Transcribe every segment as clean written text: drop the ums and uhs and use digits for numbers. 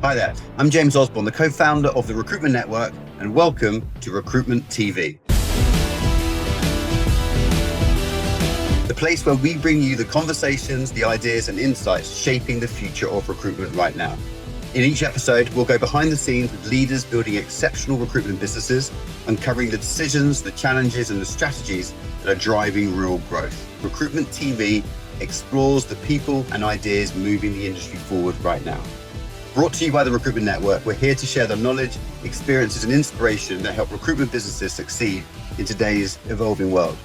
Hi there, I'm James Osborne, the co-founder of the Recruitment Network, and welcome to Recruitment TV. The place where we bring you the conversations, the ideas and insights shaping the future of recruitment right now. In each episode, we'll go behind the scenes with leaders building exceptional recruitment businesses, uncovering the decisions, the challenges and the strategies that are driving real growth. Recruitment TV explores the people and ideas moving the industry forward right now. Brought to you by the Recruitment Network, we're here to share the knowledge, experiences and inspiration that help recruitment businesses succeed in today's evolving world.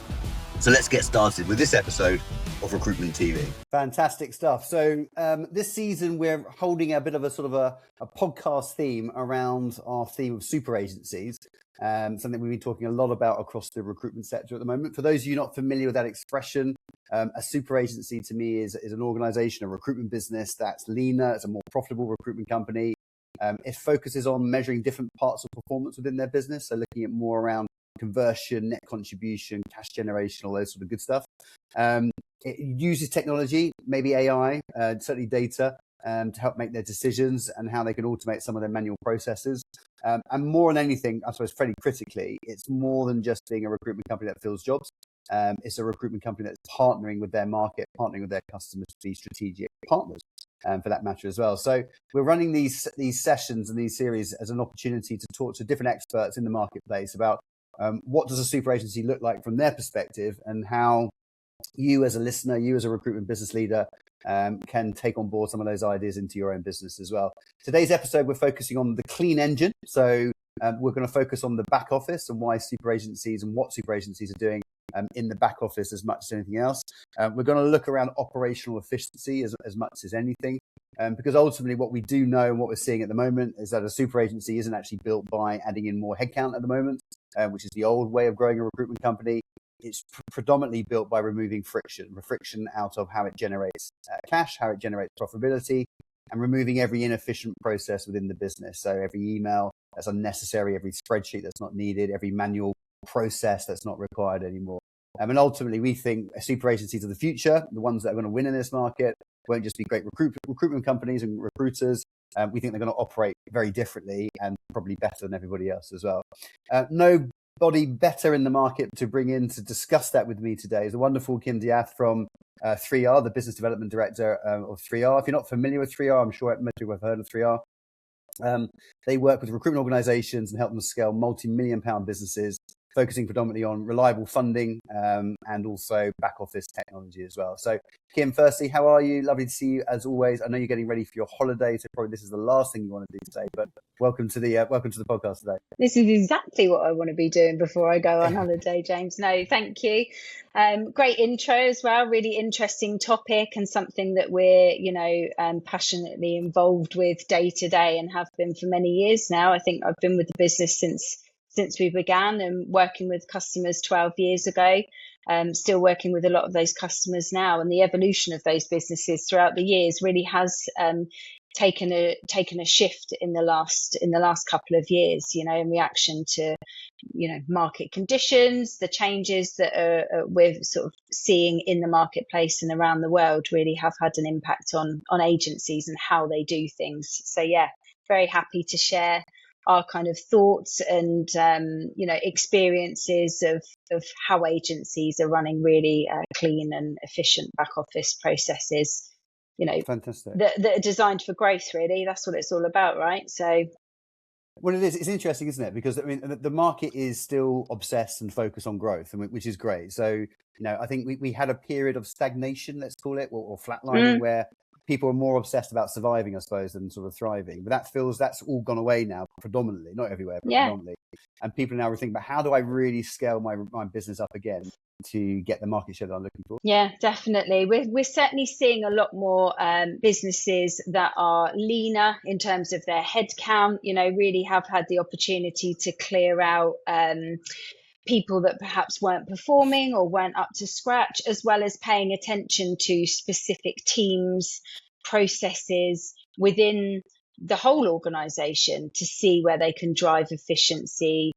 So let's get started with this episode of Recruitment TV. Fantastic stuff. So this season, we're holding a bit of a sort of a podcast theme around our theme of super agencies, something we've been talking a lot about across the recruitment sector at the moment. For those of you not familiar with that expression, a super agency to me is an organization, a recruitment business that's leaner, it's a more profitable recruitment company. It focuses on measuring different parts of performance within their business. So looking at more around conversion, net contribution, cash generation, all those sort of good stuff. It uses technology, maybe AI, certainly data, to help make their decisions and how they can automate some of their manual processes. And more than anything, I suppose, fairly critically, it's more than just being a recruitment company that fills jobs. It's a recruitment company that's partnering with their market, partnering with their customers to be strategic partners, for that matter as well. So we're running these sessions and these series as an opportunity to talk to different experts in the marketplace about what does a super agency look like from their perspective, and how you as a listener, you as a recruitment business leader, can take on board some of those ideas into your own business as well. Today's episode, we're focusing on the clean engine. So we're going to focus on the back office and why super agencies and what super agencies are doing in the back office as much as anything else. We're going to look around operational efficiency as much as anything. Because ultimately what we do know and what we're seeing at the moment is that a super agency isn't actually built by adding in more headcount at the moment, which is the old way of growing a recruitment company. It's predominantly built by removing friction out of how it generates cash, how it generates profitability, and removing every inefficient process within the business. So every email that's unnecessary, every spreadsheet that's not needed, every manual process that's not required anymore. And ultimately, we think super agencies of the future, the ones that are going to win in this market, won't just be great recruitment companies and recruiters. We think they're going to operate very differently and probably better than everybody else as well. Nobody better in the market to bring in to discuss that with me today is the wonderful Kim Diath from 3R, the Business Development Director of 3R. If you're not familiar with 3R, I'm sure most people have heard of 3R. They work with recruitment organizations and help them scale multi-million pound businesses, focusing predominantly on reliable funding and also back office technology as well. So Kim, firstly, how are you? Lovely to see you as always. I know you're getting ready for your holiday, so probably this is the last thing you want to do today, but welcome to the podcast today. This is exactly what I want to be doing before I go on holiday, James. No, thank you. Great intro as well. Really interesting topic and something that we're, passionately involved with day to day and have been for many years now. I think I've been with the business since we began and working with customers 12 years ago. Still working with a lot of those customers now, and the evolution of those businesses throughout the years really has taken a shift in the last couple of years, in reaction to market conditions. The changes that we're sort of seeing in the marketplace and around the world really have had an impact on agencies and how they do things. So yeah, very happy to share our kind of thoughts and experiences of how agencies are running really clean and efficient back office processes, Fantastic. that are designed for growth. Really, that's what it's all about, right? So, well, it is. It's interesting, isn't it? Because I mean, the market is still obsessed and focused on growth, which is great. So, I think we had a period of stagnation, let's call it, or flatlining, where people are more obsessed about surviving, I suppose, than sort of thriving. But that's all gone away now, predominantly, not everywhere, but predominantly. And people are now thinking about, how do I really scale my business up again to get the market share that I'm looking for? Yeah, definitely. We're certainly seeing a lot more businesses that are leaner in terms of their headcount, really have had the opportunity to clear out people that perhaps weren't performing or weren't up to scratch, as well as paying attention to specific teams, processes within the whole organization to see where they can drive efficiency,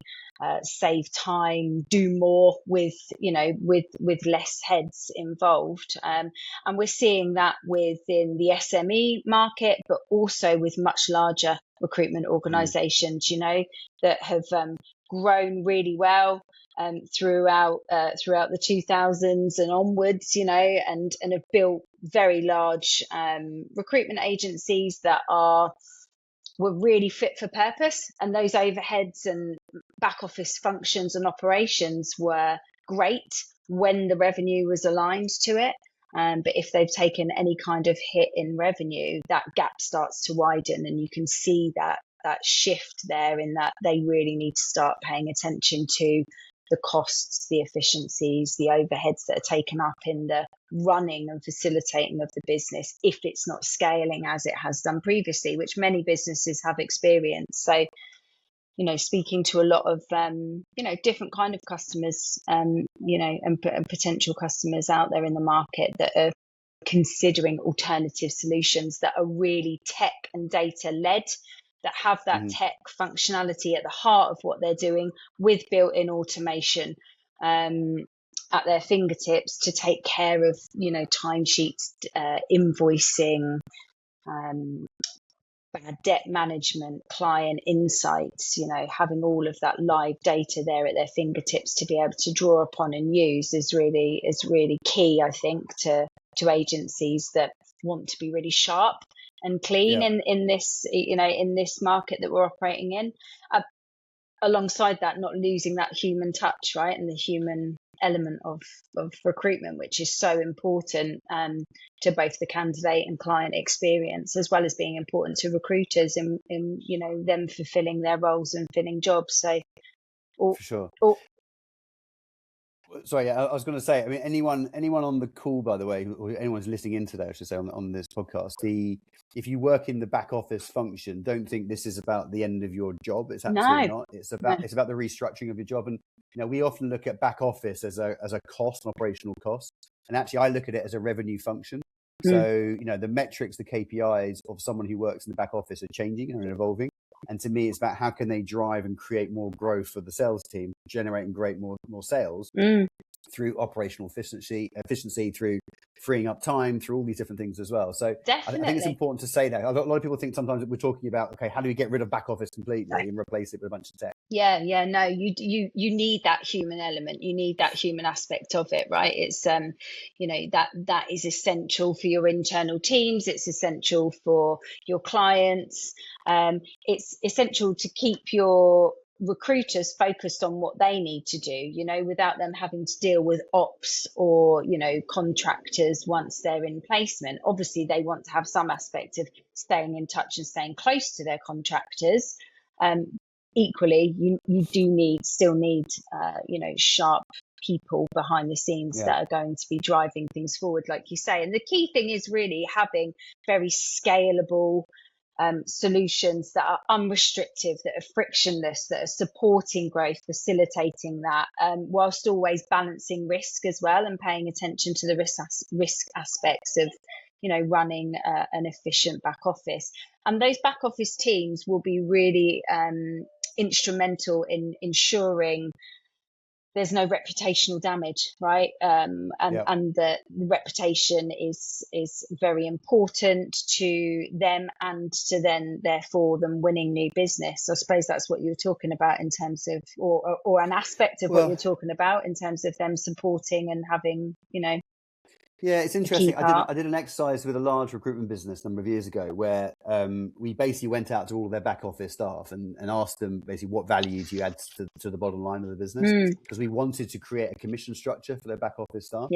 save time, do more with, with less heads involved. And we're seeing that within the SME market, but also with much larger recruitment organizations, that have grown really well throughout the 2000s and onwards, and have built very large recruitment agencies that were really fit for purpose, and those overheads and back office functions and operations were great when the revenue was aligned to it. But if they've taken any kind of hit in revenue, that gap starts to widen, and you can see that shift there, in that they really need to start paying attention to the costs, the efficiencies, the overheads that are taken up in the running and facilitating of the business if it's not scaling as it has done previously, which many businesses have experienced. So, speaking to a lot of, different kind of customers, and potential customers out there in the market that are considering alternative solutions that are really tech and data led, that have that tech functionality at the heart of what they're doing, with built-in automation at their fingertips to take care of, timesheets, invoicing, bad debt management, client insights, having all of that live data there at their fingertips to be able to draw upon and use is really key, I think, to agencies that want to be really sharp and clean in this, in this market that we're operating in. Alongside that, not losing that human touch, right, and the human element of recruitment, which is so important to both the candidate and client experience, as well as being important to recruiters in them fulfilling their roles and filling jobs. So, for sure. Sorry, I was going to say, I mean, anyone on the call, by the way, or anyone's listening in today, I should say, on this podcast, if you work in the back office function, don't think this is about the end of your job. It's absolutely not. It's about the restructuring of your job. And we often look at back office as a cost, an operational cost, and actually I look at it as a revenue function. So the metrics, the KPIs of someone who works in the back office are changing and evolving. And to me, it's about how can they drive and create more growth for the sales team, generate and create more sales through operational efficiency, through freeing up time, through all these different things as well. So I think it's important to say that. A lot of people think sometimes that we're talking about, okay, how do we get rid of back office completely and replace it with a bunch of tech? Yeah, no, you need that human element. You need that human aspect of it, right? It's that is essential for your internal teams. It's essential for your clients. It's essential to keep your recruiters focused on what they need to do, without them having to deal with ops or, contractors once they're in placement. Obviously, they want to have some aspect of staying in touch and staying close to their contractors. Equally, you do still need sharp people behind the scenes that are going to be driving things forward, like you say. And the key thing is really having very scalable solutions that are unrestricted, that are frictionless, that are supporting growth, facilitating that, whilst always balancing risk as well, and paying attention to the risk aspects of running an efficient back office. And those back office teams will be really instrumental in ensuring there's no reputational damage, right? And the reputation is very important to them, and to then therefore them winning new business. I suppose that's what you're talking about in terms of, or an aspect of what you're talking about in terms of them supporting and having, Yeah, it's interesting. I did an exercise with a large recruitment business a number of years ago where we basically went out to all their back office staff and asked them basically what value do you add to the bottom line of the business, because we wanted to create a commission structure for their back office staff.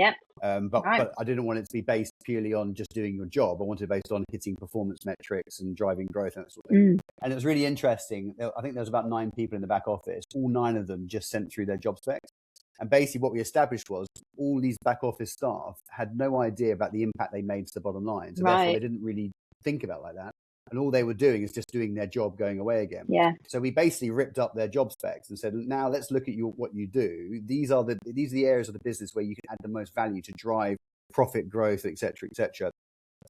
But I didn't want it to be based purely on just doing your job. I wanted it based on hitting performance metrics and driving growth and that sort of thing. And it was really interesting. I think there was about 9 people in the back office. All 9 of them just sent through their job specs. And basically what we established was all these back office staff had no idea about the impact they made to the bottom line. So therefore they didn't really think about it like that. And all they were doing is just doing their job, going away again. So we basically ripped up their job specs and said, now let's look at what you do. These are the areas of the business where you can add the most value to drive profit growth, et cetera, et cetera.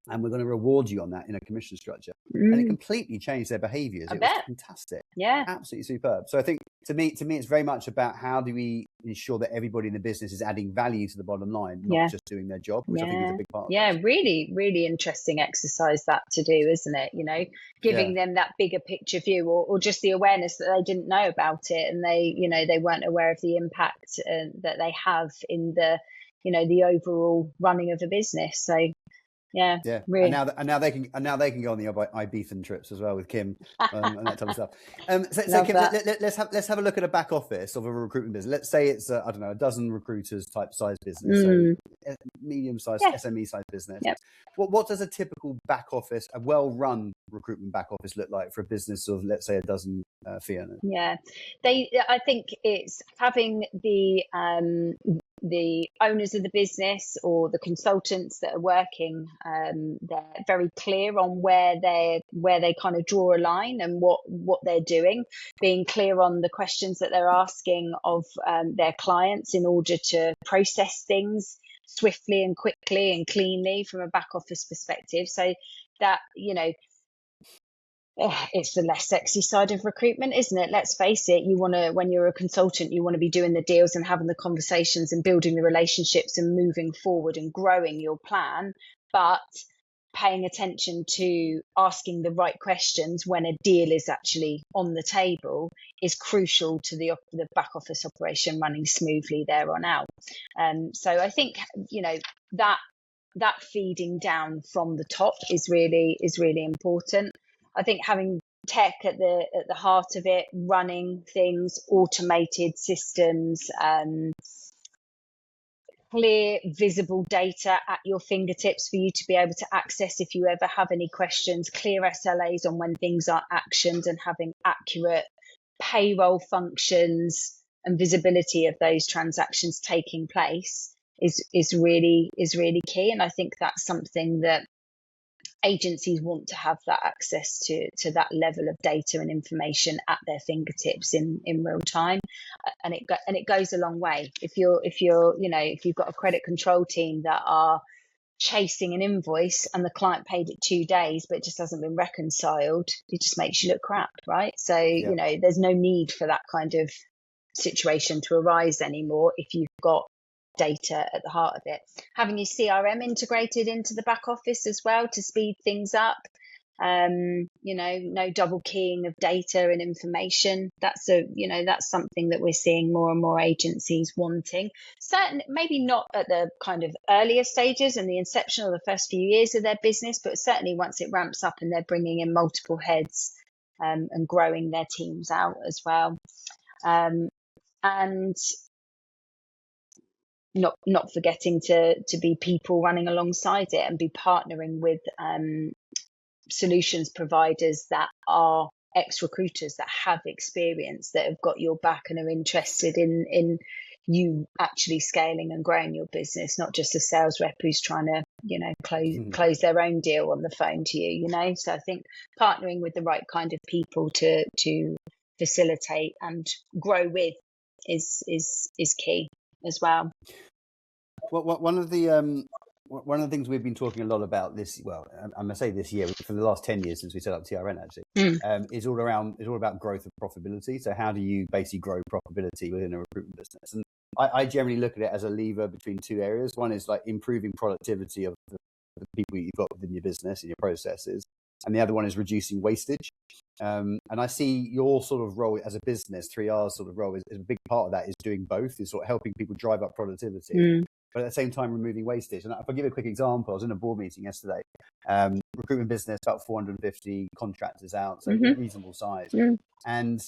and we're going to reward you on that in a commission structure. And it completely changed their behaviors. It was fantastic. Yeah. Absolutely superb. So I think to me, it's very much about how do we ensure that everybody in the business is adding value to the bottom line, not just doing their job, which I think is a big part of it. Really, really interesting exercise that to do, isn't it? You know, giving them that bigger picture view, or just the awareness that they didn't know about it, and they weren't aware of the impact that they have in the, the overall running of a business. So yeah. Really. And now they can go on the Ibiza trips as well with Kim and that type of stuff. So Kim, let's have a look at a back office of a recruitment business. Let's say it's I don't know, a dozen recruiters type size business, so medium sized SME size business. Yep. What does a typical back office, a well run recruitment back office look like for a business of, let's say, a dozen fee earners? Yeah, I think it's having the owners of the business or the consultants that are working, they're very clear on where they kind of draw a line and what they're doing, being clear on the questions that they're asking of their clients in order to process things swiftly and quickly and cleanly from a back office perspective. So that, it's the less sexy side of recruitment, isn't it? Let's face it. When you're a consultant, you want to be doing the deals and having the conversations and building the relationships and moving forward and growing your plan, but paying attention to asking the right questions when a deal is actually on the table is crucial to the back office operation running smoothly there on out. So I think, that feeding down from the top is really important. I think having tech at the heart of it, running things, automated systems, clear, visible data at your fingertips for you to be able to access if you ever have any questions, clear SLAs on when things are actioned, and having accurate payroll functions and visibility of those transactions taking place is really key. And I think that's something that agencies want to have, that access to that level of data and information at their fingertips in real time, and it goes a long way. If you've got a credit control team that are chasing an invoice and the client paid it 2 days but it just hasn't been reconciled, it just makes you look crap, right? So there's no need for that kind of situation to arise anymore if you've got data at the heart of it. Having your CRM integrated into the back office as well to speed things up. No double keying of data and information. That's something that we're seeing more and more agencies wanting. Maybe not at the kind of earlier stages and the inception of the first few years of their business, but certainly once it ramps up and they're bringing in multiple heads and growing their teams out as well. And not forgetting to be people running alongside it and be partnering with solutions providers that are ex-recruiters that have experience, that have got your back and are interested in you actually scaling and growing your business, not just a sales rep who's trying to close their own deal on the phone to you. So I think partnering with the right kind of people to facilitate and grow with is key as well. One of the things we've been talking a lot about this year, for the last 10 years since we set up TRN actually, is all about growth and profitability. So how do you basically grow profitability within a recruitment business? And I generally look at it as a lever between two areas. One is like improving productivity of the people you've got within your business and your processes. And the other one is reducing wastage. And I see your sort of role as a business, 3R's sort of role is a big part of that, is doing both, is sort of helping people drive up productivity, but at the same time removing wastage. And if I give you a quick example, I was in a board meeting yesterday, recruitment business, about 450 contractors out, so reasonable size. And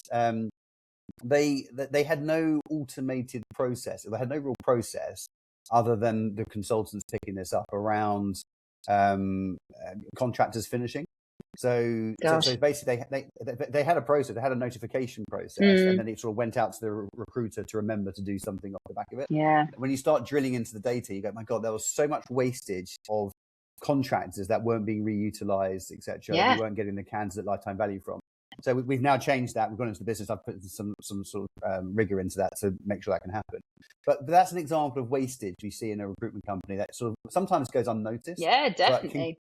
they had no automated process. They had no real process other than the consultants picking this up around contractors finishing. So basically they had a process, they had a notification process, and then it sort of went out to the recruiter to remember to do something off the back of it. Yeah. When you start drilling into the data, you go, my God, there was so much wastage of contractors that weren't being reutilized, etc. We weren't getting the candidate lifetime value from. So we've now changed that. We've gone into the business. I've put some sort of rigor into that to make sure that can happen. But that's an example of wastage we see in a recruitment company that sort of sometimes goes unnoticed. Yeah, definitely.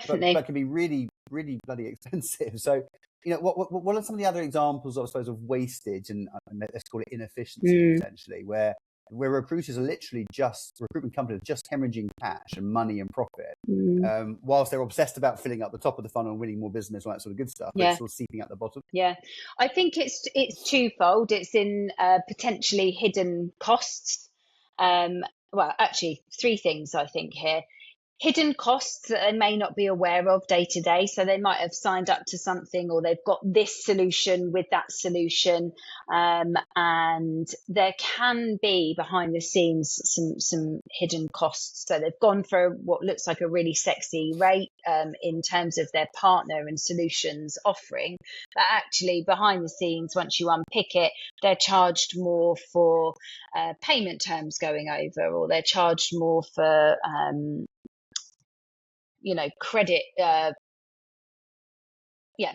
But can be really, really bloody expensive. So, what are some of the other examples, I suppose, of wastage and let's call it inefficiency potentially, where recruiters are literally recruitment companies are just hemorrhaging cash and money and profit, whilst they're obsessed about filling up the top of the funnel and winning more business, all that sort of good stuff, but it's sort of seeping out the bottom. Yeah, I think it's twofold. It's in potentially hidden costs. Well, actually, three things I think here. Hidden costs that they may not be aware of day to day. So they might have signed up to something, or they've got this solution with that solution. And there can be behind the scenes some hidden costs. So they've gone for what looks like a really sexy rate in terms of their partner and solutions offering. But actually behind the scenes, once you unpick it, they're charged more for payment terms going over, or they're charged more for credit,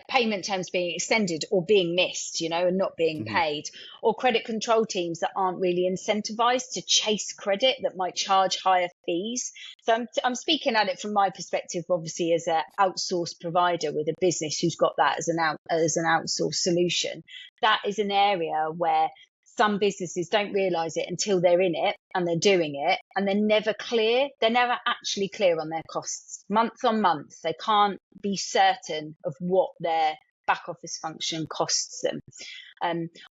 payment terms being extended or being missed, and not being paid, or credit control teams that aren't really incentivized to chase credit that might charge higher fees. So I'm speaking at it from my perspective, obviously, as an outsourced provider with a business who's got that as an outsourced solution. That is an area where some businesses don't realize it until they're in it and they're doing it, and they're never clear. They're never actually clear on their costs. Month on month, they can't be certain of what their back office function costs them.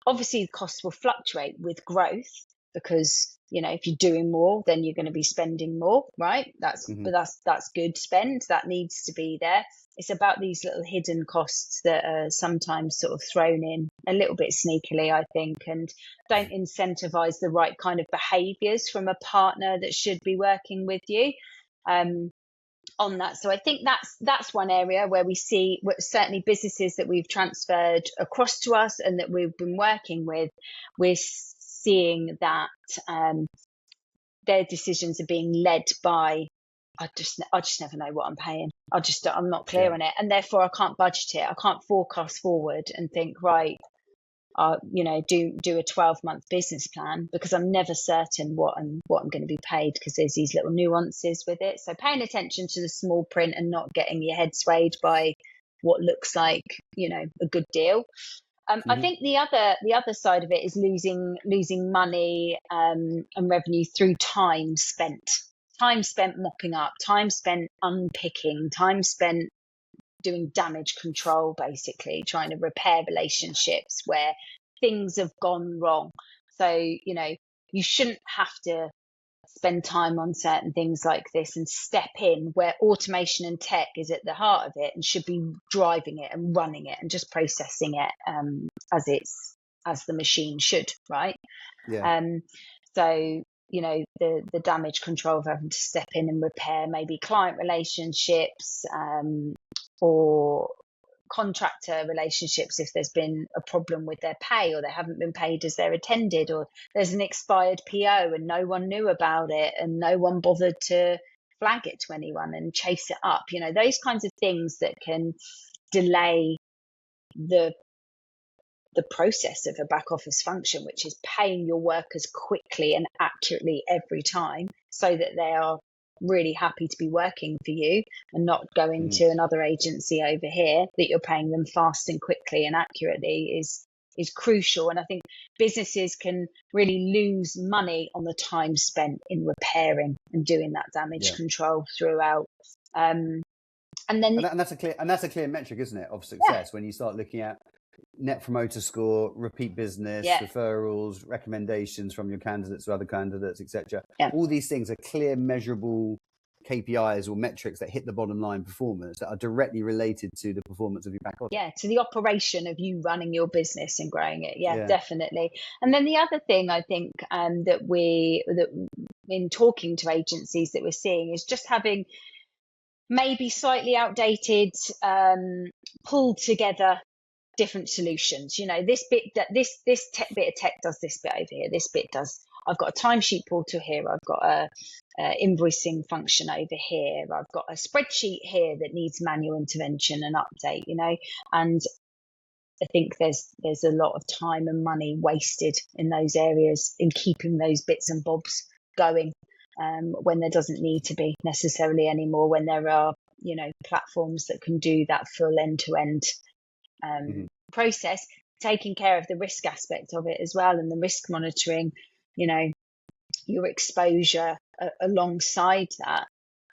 Obviously, the costs will fluctuate with growth because, if you're doing more, then you're going to be spending more, right? That's good spend. That needs to be there. It's about these little hidden costs that are sometimes sort of thrown in a little bit sneakily, I think, and don't incentivize the right kind of behaviors from a partner that should be working with you on that. So I think that's one area where we see certainly businesses that we've transferred across to us and that we've been working with, we're seeing that their decisions are being led by, I just never know what I'm paying. I'm not clear on it, and therefore I can't budget it. I can't forecast forward and think, right, do a 12-month business plan, because I'm never certain what I'm going to be paid, because there's these little nuances with it. So paying attention to the small print and not getting your head swayed by what looks like, a good deal. I think the other side of it is losing money and revenue through time spent mopping up, time spent unpicking, time spent doing damage control, basically trying to repair relationships where things have gone wrong. So, you shouldn't have to spend time on certain things like this and step in where automation and tech is at the heart of it and should be driving it and running it and just processing it as the machine should, right? So the damage control of having to step in and repair maybe client relationships or contractor relationships if there's been a problem with their pay, or they haven't been paid as they're attended, or there's an expired PO and no one knew about it and no one bothered to flag it to anyone and chase it up. Those kinds of things that can delay the process of a back office function, which is paying your workers quickly and accurately every time so that they are really happy to be working for you and not going to another agency over here, that you're paying them fast and quickly and accurately is crucial. And I think businesses can really lose money on the time spent in repairing and doing that damage control throughout. And that's a clear metric, isn't it, of success when you start looking at Net Promoter Score, repeat business, referrals, recommendations from your candidates to other candidates, etc. All these things are clear, measurable KPIs or metrics that hit the bottom line performance that are directly related to the performance of your back office. To the operation of you running your business and growing it. Definitely. And then the other thing I think that in talking to agencies that we're seeing is just having maybe slightly outdated, pulled together different solutions. This bit this bit of tech does this bit over here. This bit does. I've got a timesheet portal here. I've got a invoicing function over here. I've got a spreadsheet here that needs manual intervention and update. And I think there's a lot of time and money wasted in those areas in keeping those bits and bobs going, when there doesn't need to be necessarily anymore, when there are, platforms that can do that full end-to-end process, taking care of the risk aspect of it as well, and the risk monitoring, your exposure alongside that.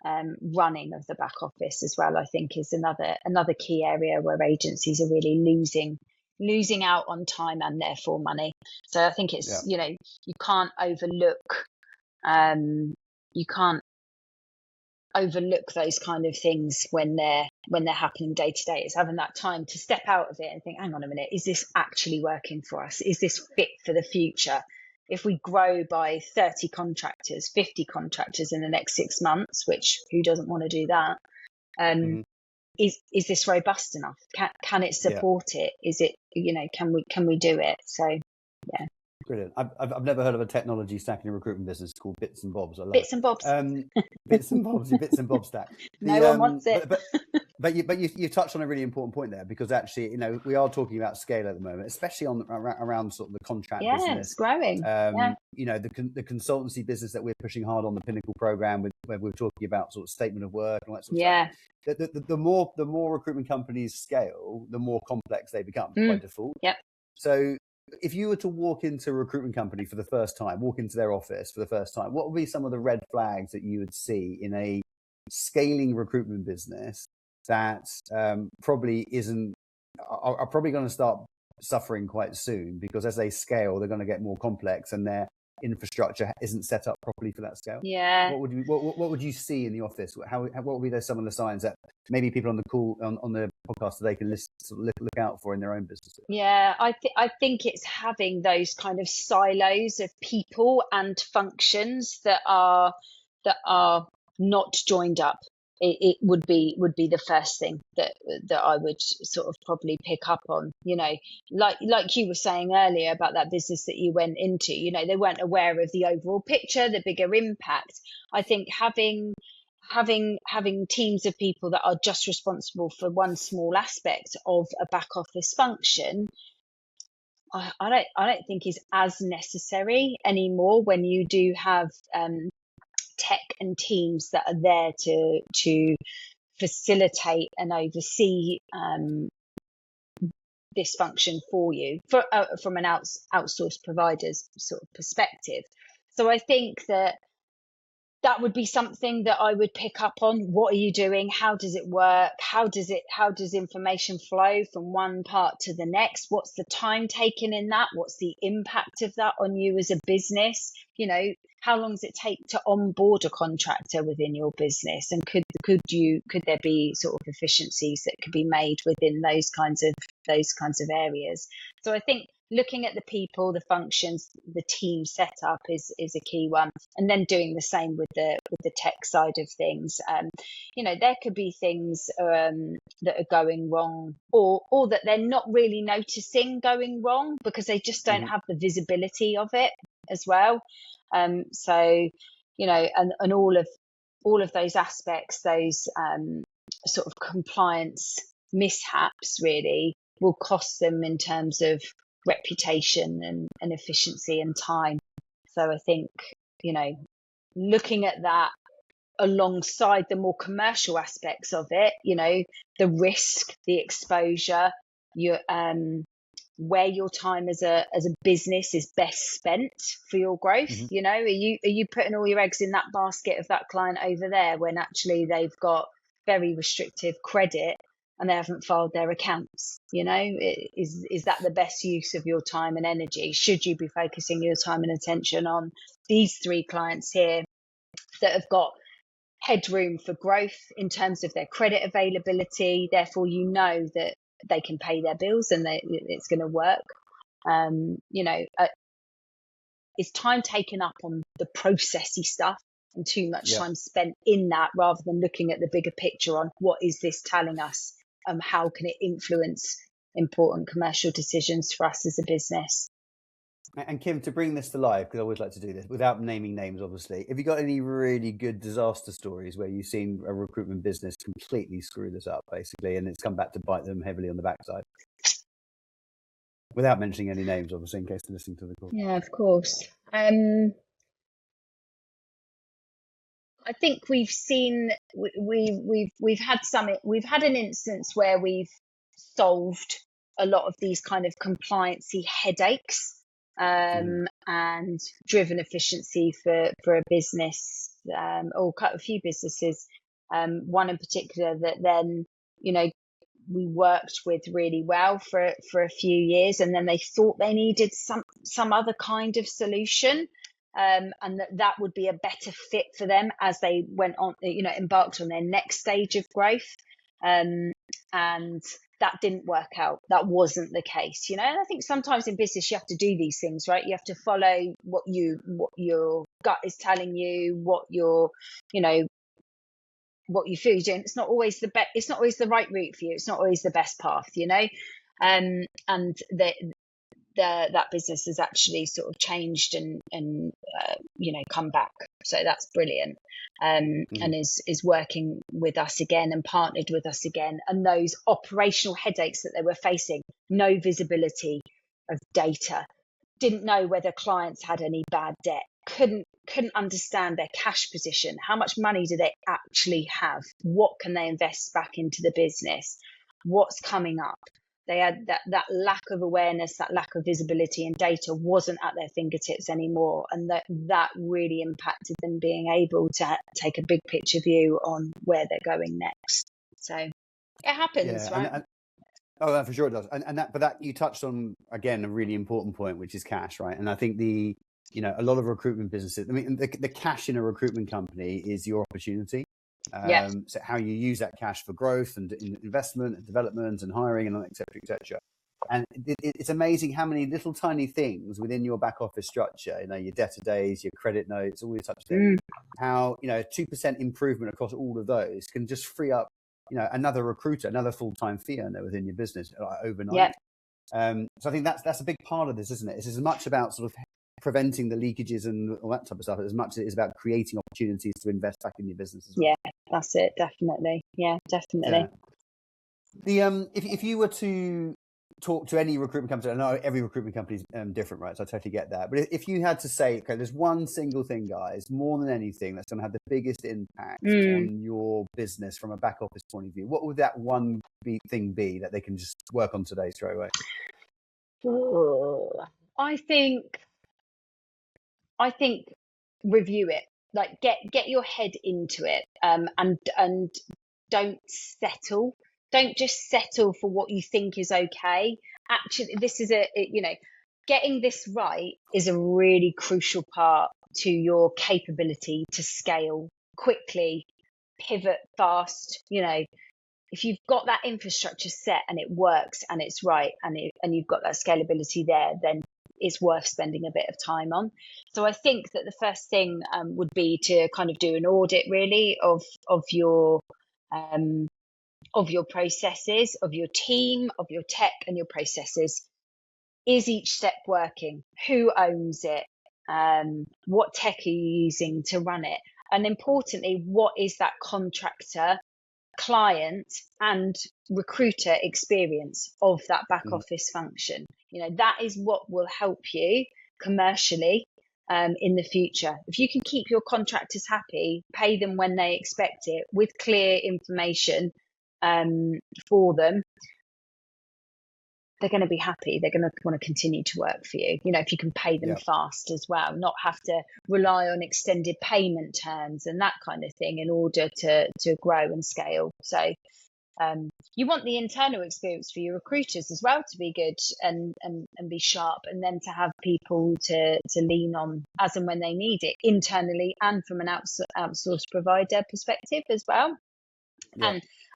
Running of the back office as well, I think, is another key area where agencies are really losing out on time and therefore money. So I think it's you can't overlook those kind of things when they're happening day to day. It's having that time to step out of it and think, hang on a minute, is this actually working for us? Is this fit for the future? If we grow by 30 contractors, 50 contractors in the next 6 months, which who doesn't want to do that? Is this robust enough? Can it support it? Is it, can we do it? So, yeah. Brilliant. I've never heard of a technology stack in a recruitment business called bits and bobs. I love bits and bobs. Bits and bobs, your bits and bobs stack. No one wants it. But you touched on a really important point there, because actually, we are talking about scale at the moment, especially around sort of the contract business. Yeah, it's growing. The consultancy business that we're pushing hard on, the Pinnacle program, where we're talking about sort of statement of work and all that sort of stuff. The more recruitment companies scale, the more complex they become by default. Yep. So if you were to walk into a recruitment company for the first time, walk into their office for the first time, what would be some of the red flags that you would see in a scaling recruitment business that probably are probably going to start suffering quite soon, because as they scale, they're going to get more complex and their infrastructure isn't set up properly for that scale? Yeah. What would you see in the office? What would be some of the signs that maybe people on the call on the podcast today can look out for in their own businesses? Yeah, I think it's having those kind of silos of people and functions that are not joined up. It would be the first thing that I would sort of probably pick up on. Like you were saying earlier about that business that you went into. They weren't aware of the overall picture, the bigger impact. I think having teams of people that are just responsible for one small aspect of a back office function, I don't think is as necessary anymore when you do have tech and teams that are there to facilitate and oversee this function for you from an outsourced provider's sort of perspective. So I think that would be something that I would pick up on. What are you doing? How does it work? How does information flow from one part to the next? What's the time taken in that? What's the impact of that on you as a business? How long does it take to onboard a contractor within your business? And could there be sort of efficiencies that could be made within those kinds of areas? So I think looking at the people, the functions, the team setup is a key one, and then doing the same with the tech side of things. There could be things that are going wrong, or that they're not really noticing going wrong because they just don't have the visibility of it as well. And all of those aspects, those sort of compliance mishaps really will cost them in terms of reputation and efficiency and time. So I think, looking at that alongside the more commercial aspects of it, the risk, the exposure, where your time as a business is best spent for your growth. Are you putting all your eggs in that basket of that client over there when actually they've got very restrictive credit and they haven't filed their accounts? Is that the best use of your time and energy? Should you be focusing your time and attention on these 3 clients here that have got headroom for growth in terms of their credit availability? Therefore, that they can pay their bills and it's going to work. Is time taken up on the processy stuff and too much time spent in that, rather than looking at the bigger picture on what is this telling us? How can it influence important commercial decisions for us as a business? And Kim, to bring this to life, because I always like to do this without naming names, obviously, have you got any really good disaster stories where you've seen a recruitment business completely screw this up, basically, and it's come back to bite them heavily on the backside? without mentioning any names, obviously, in case they're listening to the call. Yeah, of course. I think we've seen we've had an instance where we've solved a lot of these kind of compliancy headaches, and driven efficiency for a business, or a few businesses. One in particular that then, we worked with really well for a few years, and then they thought they needed some other kind of solution, and that would be a better fit for them as they went on, embarked on their next stage of growth. And that didn't work out. That wasn't the case, and I think sometimes in business you have to do these things, right? You have to follow what your gut is telling you, what you feel you're doing. It's not always it's not always the right route for you. It's not always the best path, and that business has actually sort of changed and come back. So that's brilliant. And is working with us again and partnered with us again. And those operational headaches that they were facing, no visibility of data, didn't know whether clients had any bad debt, couldn't understand their cash position, how much money do they actually have, what can they invest back into the business, what's coming up. They had that lack of awareness, that lack of visibility, and data wasn't at their fingertips anymore, and that really impacted them being able to take a big picture view on where they're going next. So it happens, right? Oh, for sure it does. But that you touched on again a really important point, which is cash, right? And I think a lot of recruitment businesses, I mean, the cash in a recruitment company is your opportunity. So how you use that cash for growth and investment and development and hiring and et cetera, et cetera. And it's amazing how many little tiny things within your back office structure, your debtor days, your credit notes, all these types of things, how, 2% improvement across all of those can just free up, another recruiter, another full-time fee earner within your business overnight. So I think that's a big part of this, isn't it? It's as much about sort of preventing the leakages and all that type of stuff as much as it is about creating opportunities to invest back in your business as well. Yeah, that's it. Definitely. Yeah, definitely. The if you were to talk to any recruitment company, I know every recruitment company is different, right? So I totally get that. But if you had to say, okay, there's one single thing, guys, more than anything, that's going to have the biggest impact on your business from a back office point of view, what would that one thing be that they can just work on today straight away? I think review it, like get your head into it, and don't just settle for what you think is okay. Actually, this is getting this right is a really crucial part to your capability to scale quickly, pivot fast. If you've got that infrastructure set and it works and it's right and you've got that scalability there, then it's worth spending a bit of time on. So I think that the first thing would be to kind of do an audit really of your processes, of your team, of your tech and your processes. Is each step working? Who owns it? What tech are you using to run it? And importantly, what is that contractor, client and recruiter experience of that back office function? That is what will help you commercially in the future. If you can keep your contractors happy, pay them when they expect it with clear information for them, they're going to be happy. They're going to want to continue to work for you. If you can pay them fast as well, not have to rely on extended payment terms and that kind of thing in order to grow and scale. So you want the internal experience for your recruiters as well to be good and be sharp, and then to have people to lean on as and when they need it internally and from an outsourced provider perspective as well.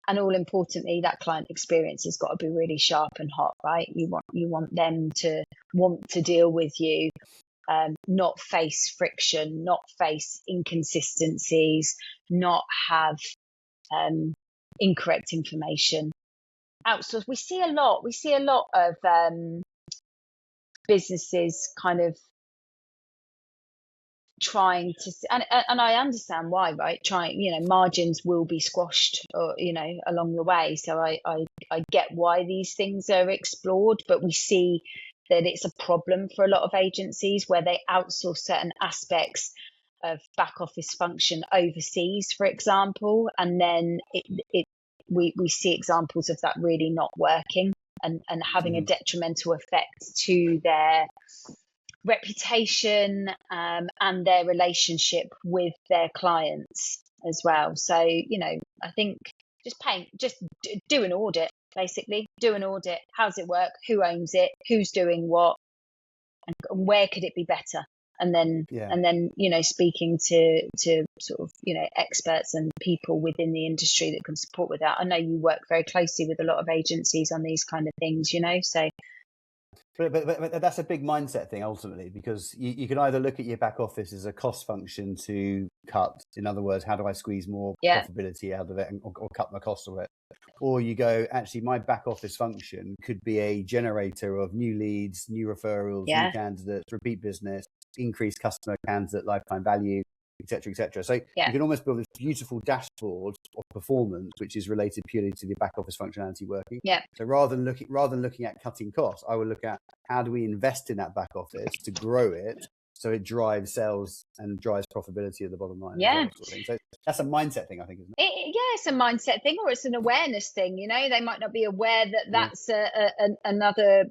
And all importantly, that client experience has got to be really sharp and hot, right? You want them to want to deal with you, not face friction, not face inconsistencies, not have incorrect information. Outsource. We see a lot of businesses kind of trying to, and I understand why, right? Margins will be squashed, or along the way. So I get why these things are explored, but we see that it's a problem for a lot of agencies where they outsource certain aspects of back office function overseas, for example, and then we see examples of that really not working and having a detrimental effect to their reputation and their relationship with their clients as well. So, I think just do an audit, basically. Do an audit. How's it work? Who owns it? Who's doing what? And where could it be better? And then, speaking to sort of, experts and people within the industry that can support with that. I know you work very closely with a lot of agencies on these kind of things, so. But that's a big mindset thing ultimately, because you can either look at your back office as a cost function to cut. In other words, how do I squeeze more profitability out of it or cut my costs of it? Or you go, actually, my back office function could be a generator of new leads, new referrals, new candidates, repeat business, increased customer candidate lifetime value, etc., etc. So you can almost build this beautiful dashboard of performance, which is related purely to the back office functionality working. So rather than looking at cutting costs, I would look at how do we invest in that back office to grow it so it drives sales and drives profitability at the bottom line. So that's a mindset thing, I think, isn't it? It's a mindset thing, or it's an awareness thing. They might not be aware that that's another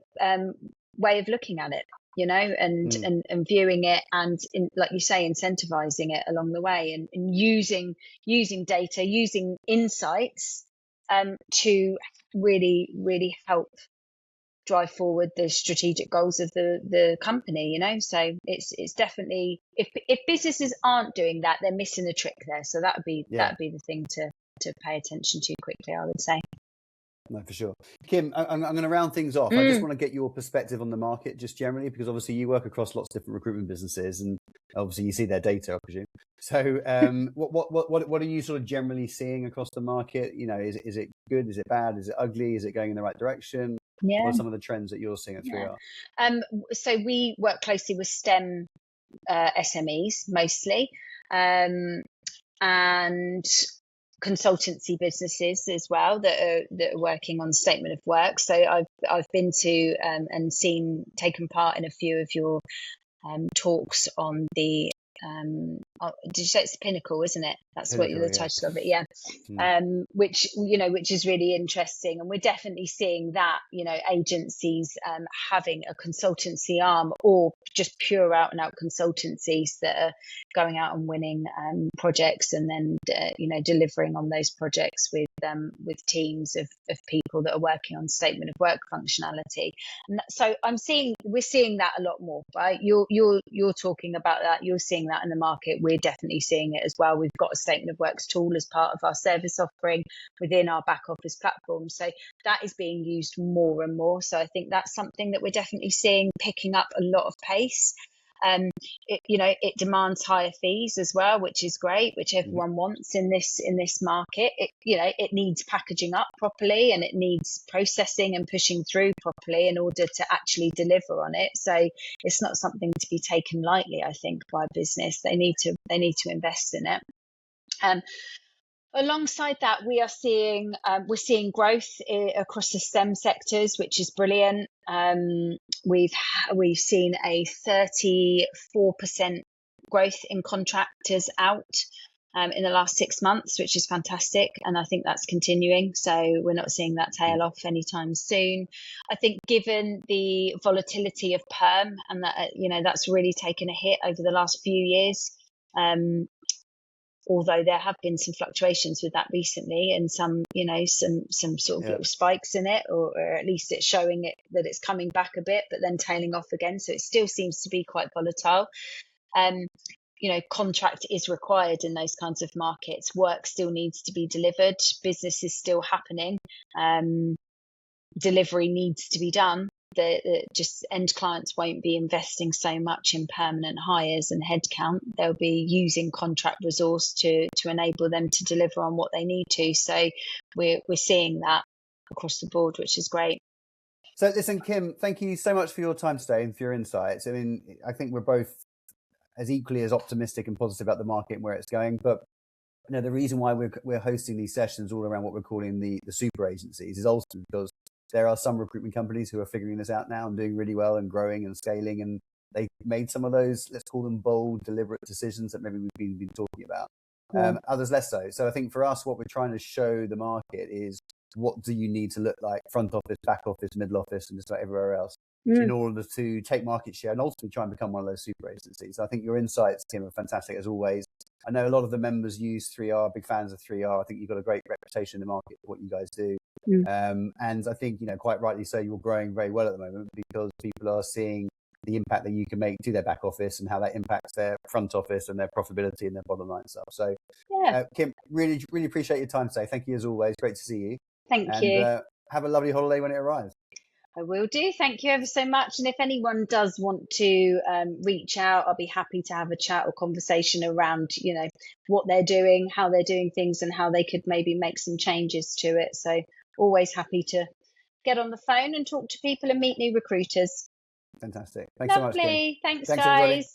way of looking at it. And viewing it, and like you say, incentivizing it along the way, and using data, using insights to really help drive forward the strategic goals of the company. So it's definitely, if businesses aren't doing that, they're missing the trick there. So that'd be the thing to pay attention to quickly, I would say. No, for sure. Kim, I'm going to round things off. I just want to get your perspective on the market just generally, because obviously you work across lots of different recruitment businesses and obviously you see their data, I presume. So what are you sort of generally seeing across the market? Is it good? Is it bad? Is it ugly? Is it going in the right direction? What are some of the trends that you're seeing at 3R? So we work closely with STEM SMEs mostly, and consultancy businesses as well that are working on statement of work. So I've been to and taken part in a few of your talks on the did you say it's the Pinnacle, isn't it? That's Pinnacle, what the title of it, which is really interesting, and we're definitely seeing that agencies having a consultancy arm, or just pure out and out consultancies that are going out and winning projects, and then delivering on those projects with teams of people that are working on statement of work functionality. And so we're seeing that a lot more, right? You're talking about that, you're seeing that in the market. We're definitely seeing it as well. We've got a statement of works tool as part of our service offering within our back office platform, so that is being used more and more. So I think that's something that we're definitely seeing picking up a lot of pace. It demands higher fees as well, which is great, which everyone wants in this market. It needs packaging up properly, and it needs processing and pushing through properly in order to actually deliver on it. So it's not something to be taken lightly, I think, by business. They need to invest in it. Alongside that, we're seeing growth across the STEM sectors, which is brilliant. We've seen a 34% growth in contractors out in the last 6 months, which is fantastic, and I think that's continuing. So we're not seeing that tail off anytime soon. I think, given the volatility of perm, and that that's really taken a hit over the last few years. Although there have been some fluctuations with that recently, and some sort of little spikes in it, or at least it's showing it that it's coming back a bit, but then tailing off again. So it still seems to be quite volatile. Contract is required in those kinds of markets. Work still needs to be delivered. Business is still happening. Delivery needs to be done. Just end clients won't be investing so much in permanent hires and headcount. They'll be using contract resource to enable them to deliver on what they need to. So we're seeing that across the board, which is great. So listen, Kim, thank you so much for your time today and for your insights. I mean, I think we're both as equally as optimistic and positive about the market and where it's going. But the reason why we're hosting these sessions all around what we're calling the super agencies is also because there are some recruitment companies who are figuring this out now and doing really well and growing and scaling, and they made some of those, let's call them bold, deliberate decisions that maybe we've been talking about. Others less so. So I think for us, what we're trying to show the market is, what do you need to look like front office, back office, middle office, and just like everywhere else in order to take market share and ultimately try and become one of those super agencies. I think your insights, Kim, are fantastic as always. I know a lot of the members use 3R, big fans of 3R. I think you've got a great reputation in the market for what you guys do. And I think, quite rightly so, you're growing very well at the moment because people are seeing the impact that you can make to their back office and how that impacts their front office and their profitability and their bottom line stuff. So, Kim, really, really appreciate your time today. Thank you as always. Great to see you. Thank you. Have a lovely holiday when it arrives. I will do. Thank you ever so much. And if anyone does want to reach out, I'll be happy to have a chat or conversation around, what they're doing, how they're doing things, and how they could maybe make some changes to it. So always happy to get on the phone and talk to people and meet new recruiters. Fantastic. Thanks so much, Kim. Thanks, Thanks, guys. everybody.